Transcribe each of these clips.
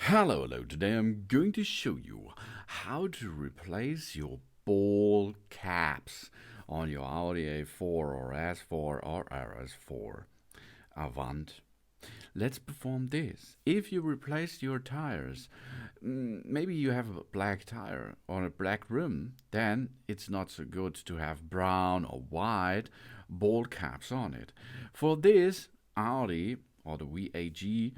Hello, today I'm going to show you how to replace your ball caps on your Audi A4 or S4 or RS4 Avant. Let's perform this. If you replace your tires, maybe you have a black tire or a black rim, then it's not so good to have brown or white ball caps on it. For this, Audi or the VAG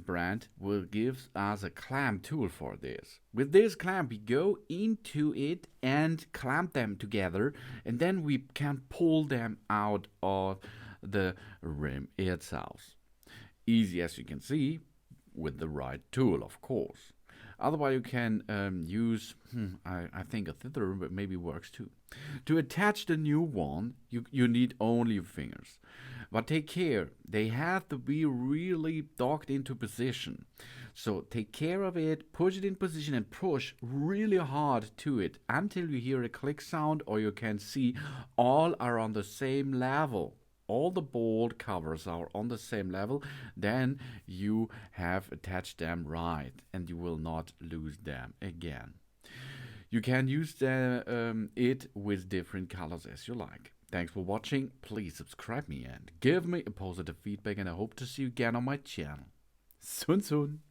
brand will give us a clamp tool for this. With this clamp, we go into it and clamp them together, and then we can pull them out of the rim itself. Easy as you can see, with the right tool, of course. Otherwise, you can use, I think a thither, but maybe works too. To attach the new one, you need only your fingers. But take care, they have to be really docked into position. So take care of it, push it in position and push really hard to it until you hear a click sound or you can see all are on the same level. All the bolt covers are on the same level, then you have attached them right and you will not lose them again. You can use it with different colors as you like. Thanks for watching. Please subscribe me and give me a positive feedback, and I hope to see you again on my channel. Soon.